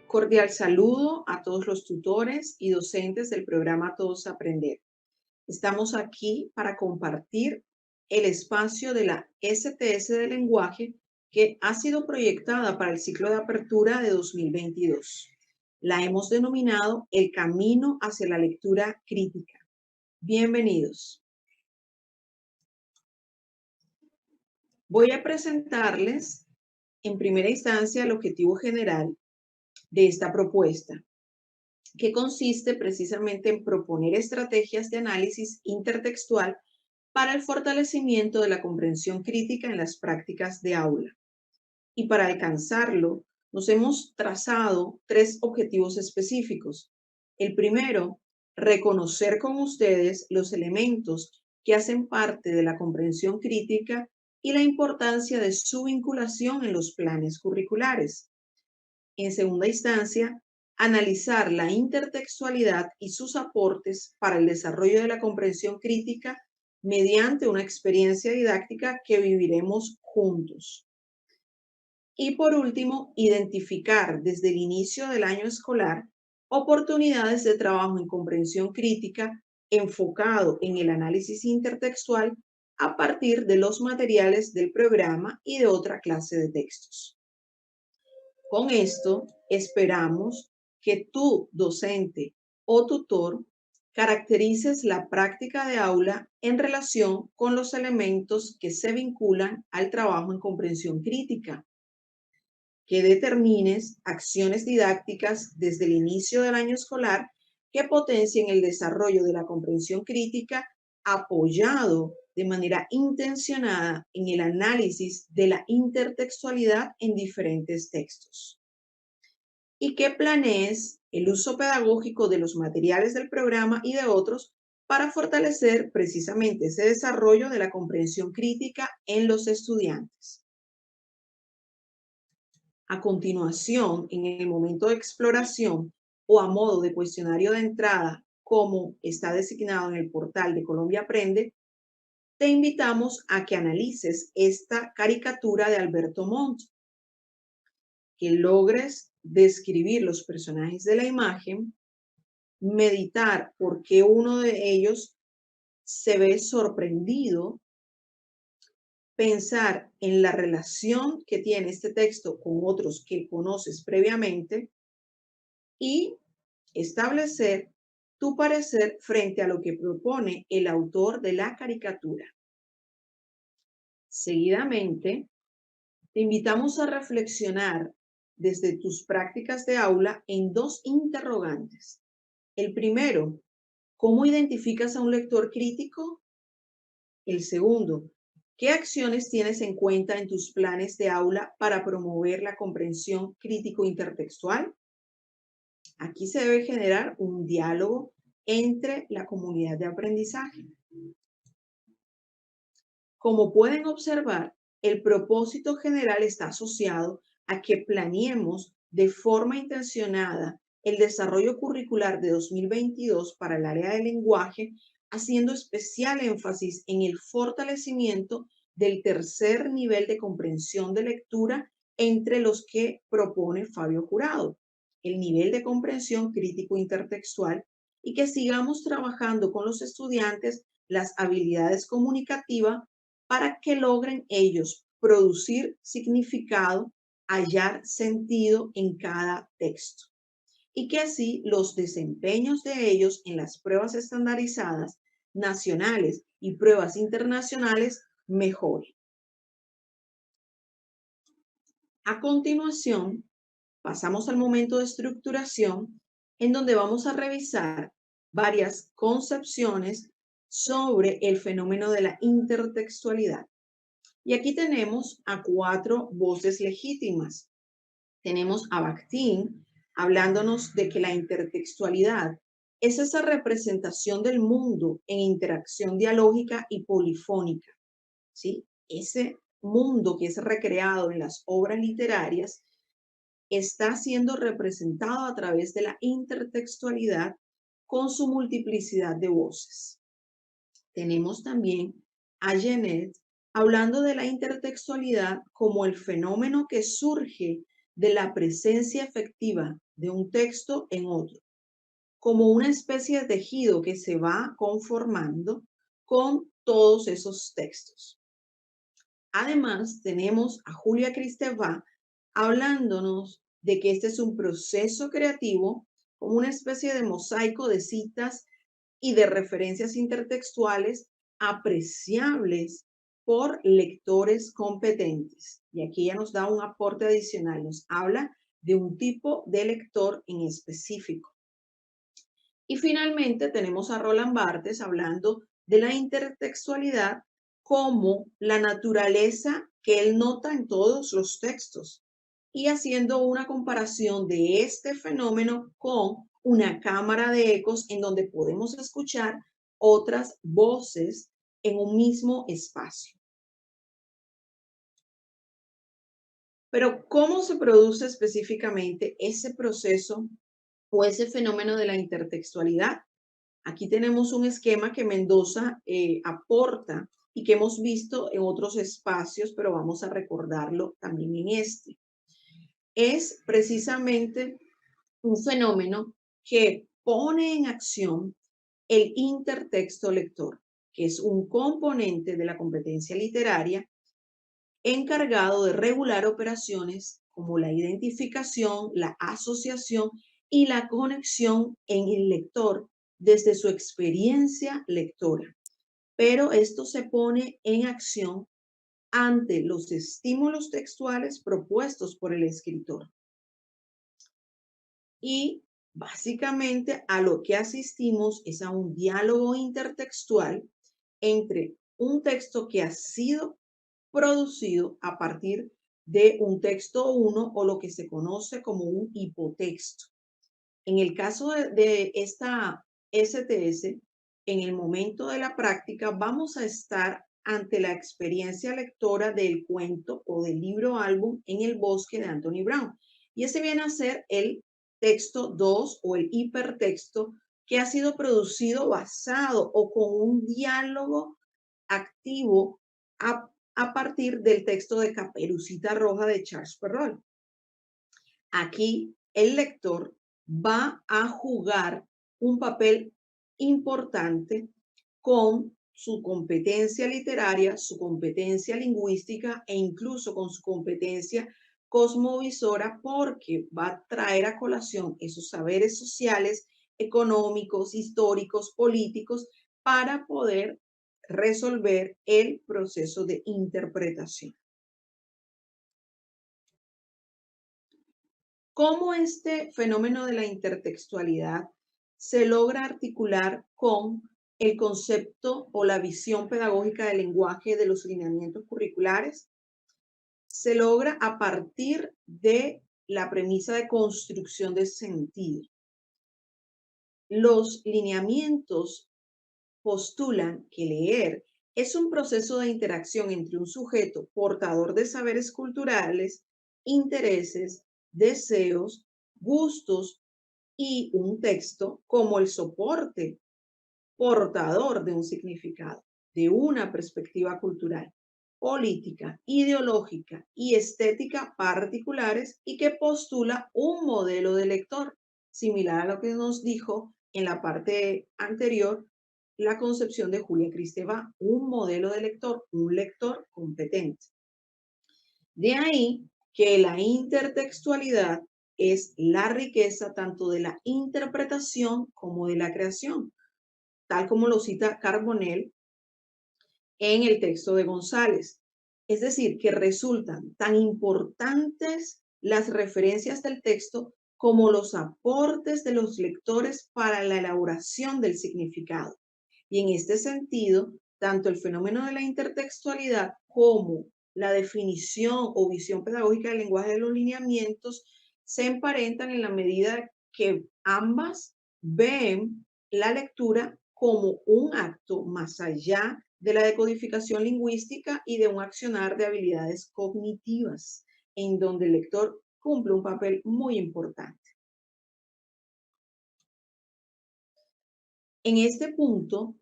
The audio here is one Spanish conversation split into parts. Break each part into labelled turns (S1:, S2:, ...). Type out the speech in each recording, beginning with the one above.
S1: Cordial saludo a todos los tutores y docentes del programa Todos Aprender. Estamos aquí para compartir el espacio de la STS de lenguaje que ha sido proyectada para el ciclo de apertura de 2022. La hemos denominado El Camino hacia la Lectura Crítica. Bienvenidos. Voy a presentarles en primera instancia el objetivo general de esta propuesta, que consiste precisamente en proponer estrategias de análisis intertextual para el fortalecimiento de la comprensión crítica en las prácticas de aula. Y para alcanzarlo, nos hemos trazado 3 objetivos específicos. El primero, reconocer con ustedes los elementos que hacen parte de la comprensión crítica y la importancia de su vinculación en los planes curriculares. En segunda instancia, analizar la intertextualidad y sus aportes para el desarrollo de la comprensión crítica mediante una experiencia didáctica que viviremos juntos. Y por último, identificar desde el inicio del año escolar oportunidades de trabajo en comprensión crítica enfocado en el análisis intertextual a partir de los materiales del programa y de otra clase de textos. Con esto, esperamos que tú, docente o tutor, caracterices la práctica de aula en relación con los elementos que se vinculan al trabajo en comprensión crítica, que determines acciones didácticas desde el inicio del año escolar que potencien el desarrollo de la comprensión crítica apoyado de manera intencionada en el análisis de la intertextualidad en diferentes textos. Y que planees el uso pedagógico de los materiales del programa y de otros para fortalecer precisamente ese desarrollo de la comprensión crítica en los estudiantes. A continuación, en el momento de exploración o a modo de cuestionario de entrada, como está designado en el portal de Colombia Aprende, te invitamos a que analices esta caricatura de Alberto Montt, que logres describir los personajes de la imagen, meditar por qué uno de ellos se ve sorprendido, pensar en la relación que tiene este texto con otros que conoces previamente y establecer tu parecer frente a lo que propone el autor de la caricatura. Seguidamente, te invitamos a reflexionar desde tus prácticas de aula en 2 interrogantes. El primero, ¿cómo identificas a un lector crítico? El segundo, ¿qué acciones tienes en cuenta en tus planes de aula para promover la comprensión crítico-intertextual? Aquí se debe generar un diálogo entre la comunidad de aprendizaje. Como pueden observar, el propósito general está asociado a que planeemos de forma intencionada el desarrollo curricular de 2022 para el área del lenguaje, haciendo especial énfasis en el fortalecimiento del tercer nivel de comprensión de lectura entre los que propone Fabio Jurado, el nivel de comprensión crítico intertextual, y que sigamos trabajando con los estudiantes las habilidades comunicativas para que logren ellos producir significado, hallar sentido en cada texto y que así los desempeños de ellos en las pruebas estandarizadas nacionales y pruebas internacionales mejoren. A continuación, pasamos al momento de estructuración en donde vamos a revisar varias concepciones sobre el fenómeno de la intertextualidad. Y aquí tenemos a 4 voces legítimas. Tenemos a Bakhtin hablándonos de que la intertextualidad es esa representación del mundo en interacción dialógica y polifónica, ¿sí? Ese mundo que es recreado en las obras literarias está siendo representado a través de la intertextualidad con su multiplicidad de voces. Tenemos también a Genet hablando de la intertextualidad como el fenómeno que surge de la presencia efectiva de un texto en otro, como una especie de tejido que se va conformando con todos esos textos. Además, tenemos a Julia Kristeva hablándonos de que este es un proceso creativo como una especie de mosaico de citas y de referencias intertextuales apreciables por lectores competentes. Y aquí ya nos da un aporte adicional, nos habla de un tipo de lector en específico. Y finalmente tenemos a Roland Barthes hablando de la intertextualidad como la naturaleza que él nota en todos los textos y haciendo una comparación de este fenómeno con una cámara de ecos en donde podemos escuchar otras voces en un mismo espacio. Pero ¿cómo se produce específicamente ese proceso o ese fenómeno de la intertextualidad? Aquí tenemos un esquema que Mendoza aporta y que hemos visto en otros espacios, pero vamos a recordarlo también en este. Es precisamente un fenómeno que pone en acción el intertexto lector, que es un componente de la competencia literaria encargado de regular operaciones como la identificación, la asociación y la conexión en el lector desde su experiencia lectora. Pero esto se pone en acción ante los estímulos textuales propuestos por el escritor. Y básicamente a lo que asistimos es a un diálogo intertextual entre un texto que ha sido producido a partir de un texto 1 o lo que se conoce como un hipotexto. En el caso de esta STS, en el momento de la práctica vamos a estar ante la experiencia lectora del cuento o del libro álbum En el bosque de Anthony Brown. Y ese viene a ser el texto 2 o el hipertexto que ha sido producido basado o con un diálogo activo a partir del texto de Caperucita Roja de Charles Perrault. Aquí el lector va a jugar un papel importante con su competencia literaria, su competencia lingüística e incluso con su competencia cosmovisora porque va a traer a colación esos saberes sociales, económicos, históricos, políticos para poder resolver el proceso de interpretación. ¿Cómo este fenómeno de la intertextualidad se logra articular con el concepto o la visión pedagógica del lenguaje de los lineamientos curriculares? Se logra a partir de la premisa de construcción de sentido. Los lineamientos postulan que leer es un proceso de interacción entre un sujeto portador de saberes culturales, intereses, deseos, gustos y un texto como el soporte portador de un significado, de una perspectiva cultural, política, ideológica y estética particulares y que postula un modelo de lector, similar a lo que nos dijo en la parte anterior la concepción de Julia Kristeva, un modelo de lector, un lector competente. De ahí que la intertextualidad es la riqueza tanto de la interpretación como de la creación, tal como lo cita Carbonell en el texto de González. Es decir, que resultan tan importantes las referencias del texto como los aportes de los lectores para la elaboración del significado. Y en este sentido, tanto el fenómeno de la intertextualidad como la definición o visión pedagógica del lenguaje de los lineamientos se emparentan en la medida que ambas ven la lectura como un acto más allá de la decodificación lingüística y de un accionar de habilidades cognitivas, en donde el lector cumple un papel muy importante. En este punto,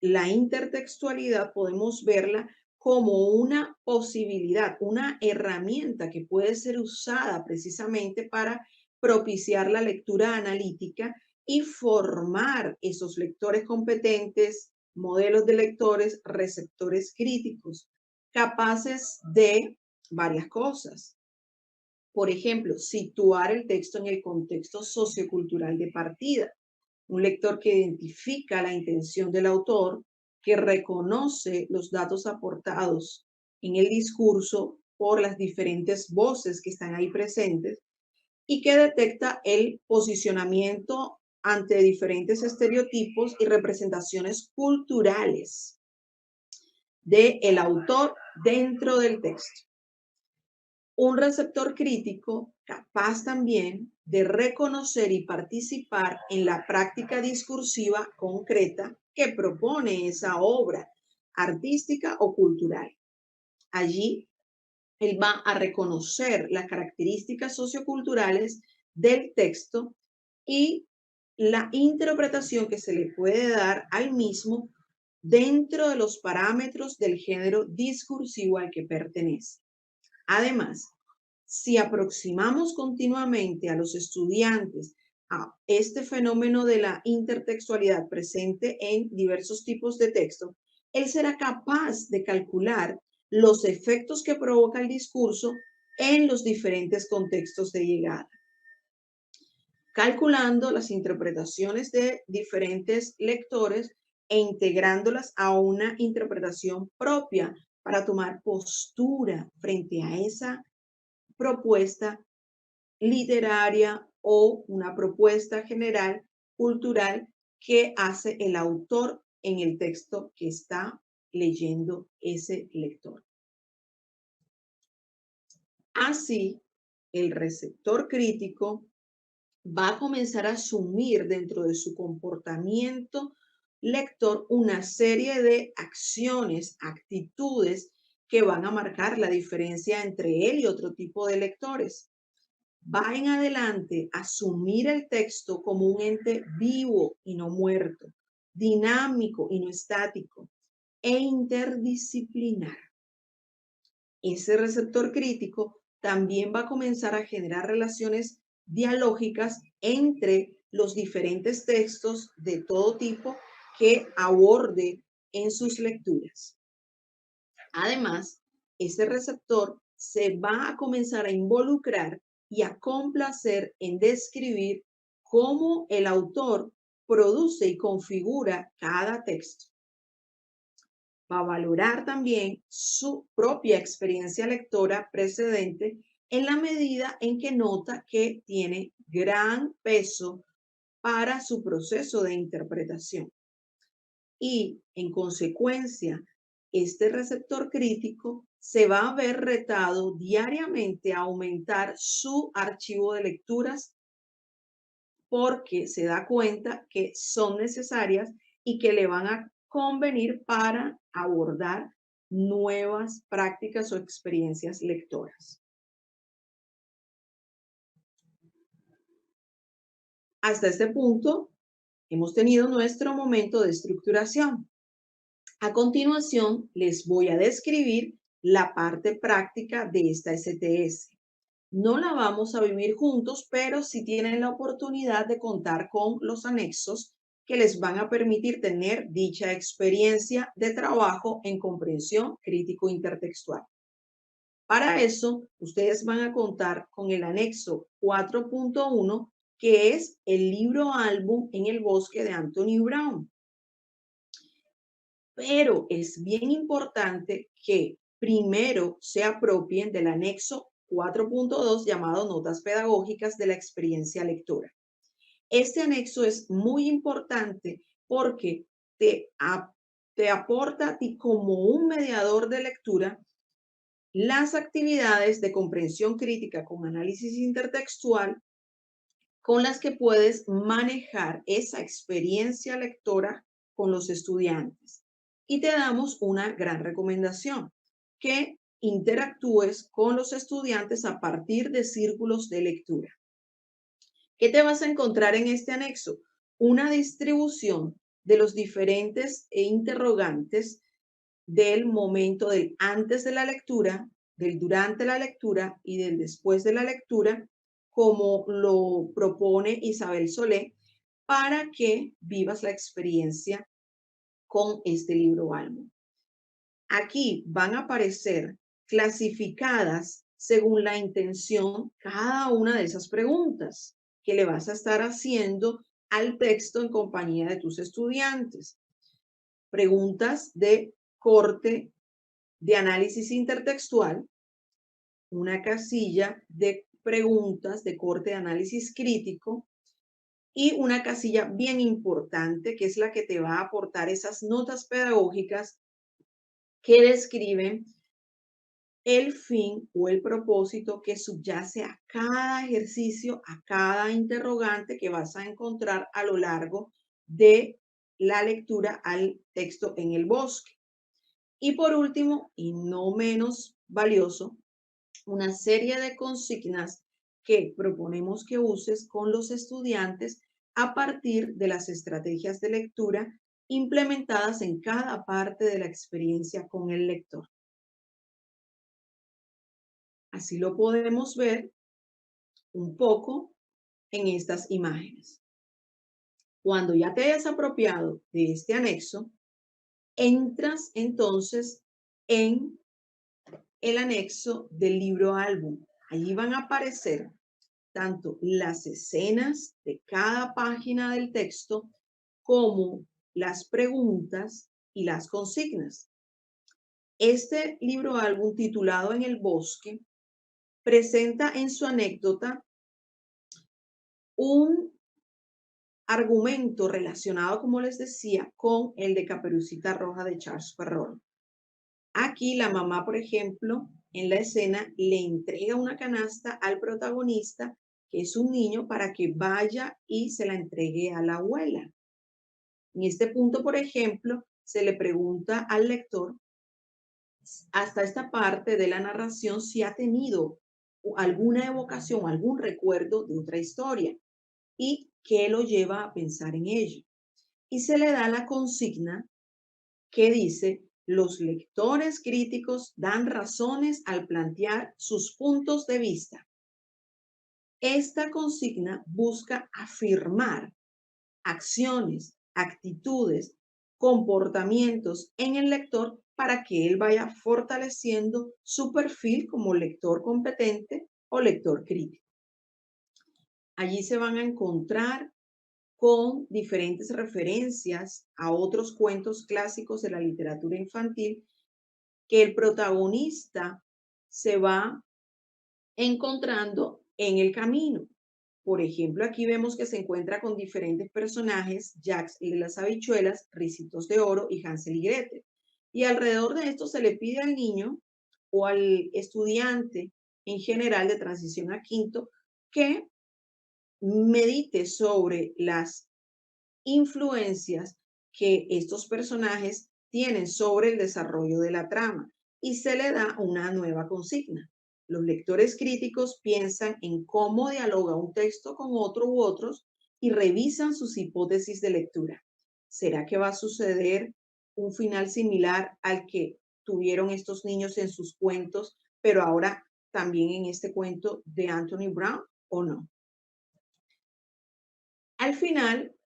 S1: la intertextualidad podemos verla como una posibilidad, una herramienta que puede ser usada precisamente para propiciar la lectura analítica y formar esos lectores competentes, modelos de lectores, receptores críticos, capaces de varias cosas. Por ejemplo, situar el texto en el contexto sociocultural de partida. Un lector que identifica la intención del autor, que reconoce los datos aportados en el discurso por las diferentes voces que están ahí presentes y que detecta el posicionamiento ante diferentes estereotipos y representaciones culturales del autor dentro del texto. Un receptor crítico capaz también de reconocer y participar en la práctica discursiva concreta que propone esa obra artística o cultural. Allí, él va a reconocer las características socioculturales del texto y la interpretación que se le puede dar al mismo dentro de los parámetros del género discursivo al que pertenece. Además, si aproximamos continuamente a los estudiantes a este fenómeno de la intertextualidad presente en diversos tipos de texto, él será capaz de calcular los efectos que provoca el discurso en los diferentes contextos de llegada, calculando las interpretaciones de diferentes lectores e integrándolas a una interpretación propia para tomar postura frente a esa propuesta literaria o una propuesta general cultural que hace el autor en el texto que está leyendo ese lector. Así, el receptor crítico va a comenzar a asumir dentro de su comportamiento lector una serie de acciones, actitudes que van a marcar la diferencia entre él y otro tipo de lectores. Va en adelante a asumir el texto como un ente vivo y no muerto, dinámico y no estático, e interdisciplinar. Ese receptor crítico también va a comenzar a generar relaciones dialógicas entre los diferentes textos de todo tipo que aborde en sus lecturas. Además, ese receptor se va a comenzar a involucrar y a complacer en describir cómo el autor produce y configura cada texto. Va a valorar también su propia experiencia lectora precedente en la medida en que nota que tiene gran peso para su proceso de interpretación. Y, en consecuencia, este receptor crítico se va a ver retado diariamente a aumentar su archivo de lecturas porque se da cuenta que son necesarias y que le van a convenir para abordar nuevas prácticas o experiencias lectoras. Hasta este punto, hemos tenido nuestro momento de estructuración. A continuación, les voy a describir la parte práctica de esta STS. No la vamos a vivir juntos, pero sí tienen la oportunidad de contar con los anexos que les van a permitir tener dicha experiencia de trabajo en comprensión crítico intertextual. Para eso, ustedes van a contar con el anexo 4.1, que es el libro álbum En el bosque de Anthony Brown. Pero es bien importante que primero se apropien del anexo 4.2 llamado Notas Pedagógicas de la Experiencia Lectora. Este anexo es muy importante porque te aporta a ti como un mediador de lectura las actividades de comprensión crítica con análisis intertextual con las que puedes manejar esa experiencia lectora con los estudiantes. Y te damos una gran recomendación, que interactúes con los estudiantes a partir de círculos de lectura. ¿Qué te vas a encontrar en este anexo? Una distribución de los diferentes interrogantes del momento del antes de la lectura, del durante la lectura y del después de la lectura, como lo propone Isabel Solé, para que vivas la experiencia con este libro álbum. Aquí van a aparecer clasificadas según la intención cada una de esas preguntas que le vas a estar haciendo al texto en compañía de tus estudiantes. Preguntas de corte de análisis intertextual, una casilla de preguntas de corte de análisis crítico y una casilla bien importante que es la que te va a aportar esas notas pedagógicas que describen el fin o el propósito que subyace a cada ejercicio, a cada interrogante que vas a encontrar a lo largo de la lectura al texto en el bosque. Y por último, y no menos valioso, una serie de consignas que proponemos que uses con los estudiantes a partir de las estrategias de lectura implementadas en cada parte de la experiencia con el lector. Así lo podemos ver un poco en estas imágenes. Cuando ya te hayas apropiado de este anexo, entras entonces en el anexo del libro álbum. Allí van a aparecer tanto las escenas de cada página del texto como las preguntas y las consignas. Este libro álbum titulado En el bosque presenta en su anécdota un argumento relacionado, como les decía, con el de Caperucita Roja de Charles Perrault. Aquí la mamá, por ejemplo, en la escena le entrega una canasta al protagonista, que es un niño, para que vaya y se la entregue a la abuela. En este punto, por ejemplo, se le pregunta al lector hasta esta parte de la narración si ha tenido alguna evocación, algún recuerdo de otra historia y qué lo lleva a pensar en ello. Y se le da la consigna que dice: los lectores críticos dan razones al plantear sus puntos de vista. Esta consigna busca afirmar acciones, actitudes, comportamientos en el lector para que él vaya fortaleciendo su perfil como lector competente o lector crítico. Allí se van a encontrar con diferentes referencias a otros cuentos clásicos de la literatura infantil que el protagonista se va encontrando en el camino. Por ejemplo, aquí vemos que se encuentra con diferentes personajes: Jax y las habichuelas, Ricitos de Oro y Hansel y Gretel. Y alrededor de esto se le pide al niño o al estudiante en general de transición a quinto que medite sobre las influencias que estos personajes tienen sobre el desarrollo de la trama y se le da una nueva consigna. Los lectores críticos piensan en cómo dialoga un texto con otro u otros y revisan sus hipótesis de lectura. ¿Será que va a suceder un final similar al que tuvieron estos niños en sus cuentos, pero ahora también en este cuento de Anthony Brown, o no? Al final,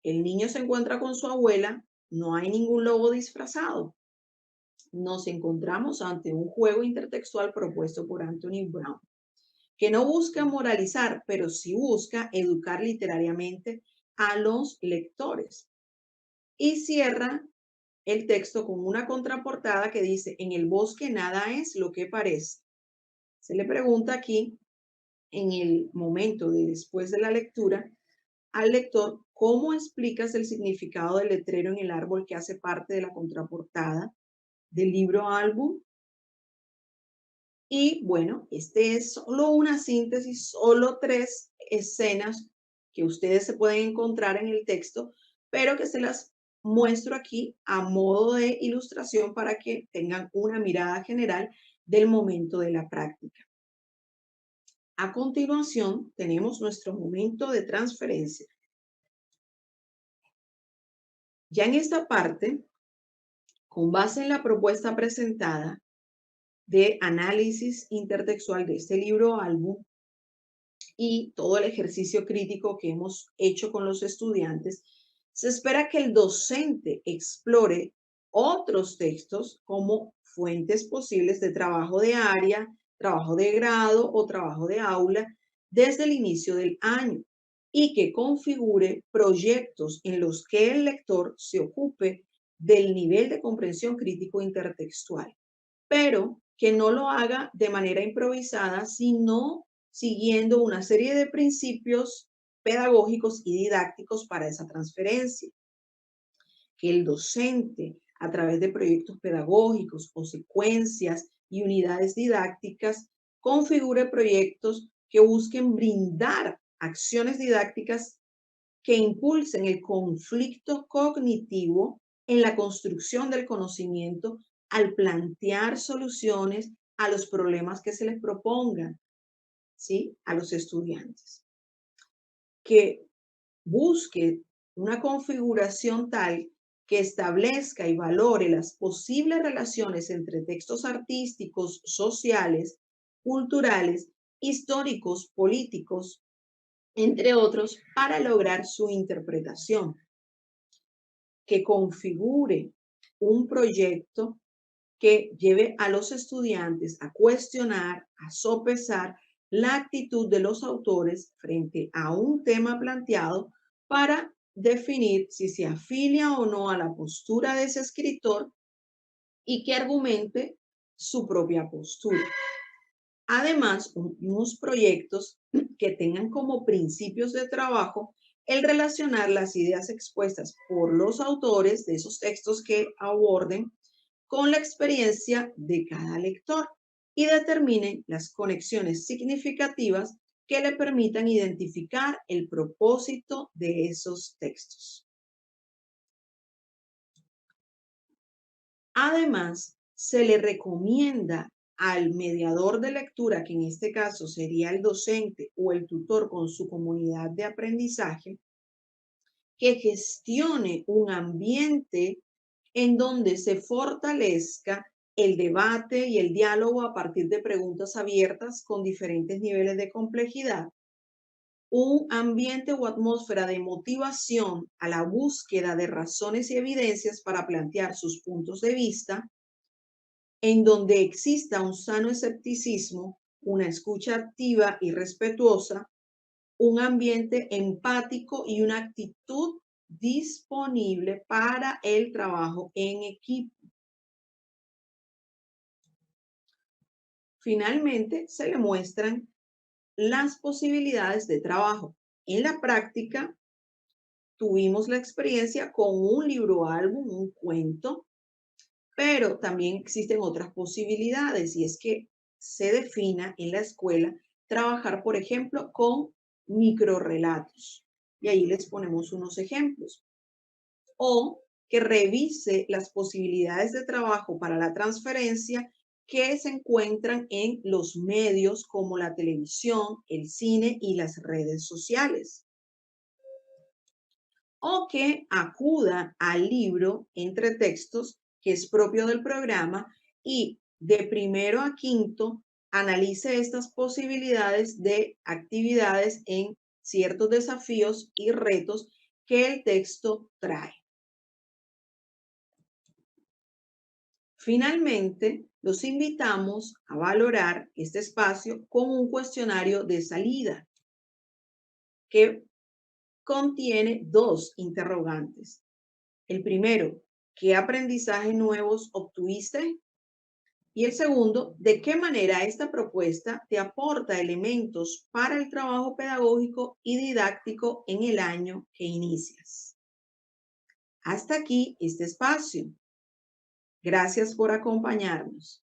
S1: el niño se encuentra con su abuela, no hay ningún lobo disfrazado. Nos encontramos ante un juego intertextual propuesto por Anthony Brown, que no busca moralizar, pero sí busca educar literariamente a los lectores. Y cierra el texto con una contraportada que dice: en el bosque nada es lo que parece. Se le pregunta aquí, en el momento de después de la lectura, al lector cómo explicas el significado del letrero en el árbol que hace parte de la contraportada del libro álbum. Y bueno, este es solo una síntesis, solo 3 escenas que ustedes se pueden encontrar en el texto, pero que se las muestro aquí a modo de ilustración para que tengan una mirada general del momento de la práctica. A continuación, tenemos nuestro momento de transferencia. Ya en esta parte, con base en la propuesta presentada de análisis intertextual de este libro álbum, y todo el ejercicio crítico que hemos hecho con los estudiantes, se espera que el docente explore otros textos como fuentes posibles de trabajo de área, trabajo de grado o trabajo de aula desde el inicio del año y que configure proyectos en los que el lector se ocupe del nivel de comprensión crítico intertextual, pero que no lo haga de manera improvisada, sino siguiendo una serie de principios pedagógicos y didácticos para esa transferencia. Que el docente, a través de proyectos pedagógicos o secuencias y unidades didácticas, configure proyectos que busquen brindar acciones didácticas que impulsen el conflicto cognitivo en la construcción del conocimiento al plantear soluciones a los problemas que se les propongan, ¿sí? A los estudiantes. Que busque una configuración tal que establezca y valore las posibles relaciones entre textos artísticos, sociales, culturales, históricos, políticos, entre otros, para lograr su interpretación. Que configure un proyecto que lleve a los estudiantes a cuestionar, a sopesar la actitud de los autores frente a un tema planteado para definir si se afilia o no a la postura de ese escritor y que argumente su propia postura. Además, unos proyectos que tengan como principios de trabajo el relacionar las ideas expuestas por los autores de esos textos que aborden con la experiencia de cada lector y determinen las conexiones significativas que le permitan identificar el propósito de esos textos. Además, se le recomienda al mediador de lectura, que en este caso sería el docente o el tutor con su comunidad de aprendizaje, que gestione un ambiente en donde se fortalezca el debate y el diálogo a partir de preguntas abiertas con diferentes niveles de complejidad, un ambiente o atmósfera de motivación a la búsqueda de razones y evidencias para plantear sus puntos de vista, en donde exista un sano escepticismo, una escucha activa y respetuosa, un ambiente empático y una actitud disponible para el trabajo en equipo. Finalmente, se le muestran las posibilidades de trabajo. En la práctica, tuvimos la experiencia con un libro álbum, un cuento, pero también existen otras posibilidades y es que se defina en la escuela trabajar, por ejemplo, con microrrelatos. Y ahí les ponemos unos ejemplos. O que revise las posibilidades de trabajo para la transferencia que se encuentran en los medios como la televisión, el cine y las redes sociales. O que acuda al libro entre textos que es propio del programa y de primero a quinto analice estas posibilidades de actividades en ciertos desafíos y retos que el texto trae. Finalmente, los invitamos a valorar este espacio con un cuestionario de salida que contiene dos interrogantes. El primero, ¿qué aprendizajes nuevos obtuviste? Y el segundo, ¿de qué manera esta propuesta te aporta elementos para el trabajo pedagógico y didáctico en el año que inicias? Hasta aquí este espacio. Gracias por acompañarnos.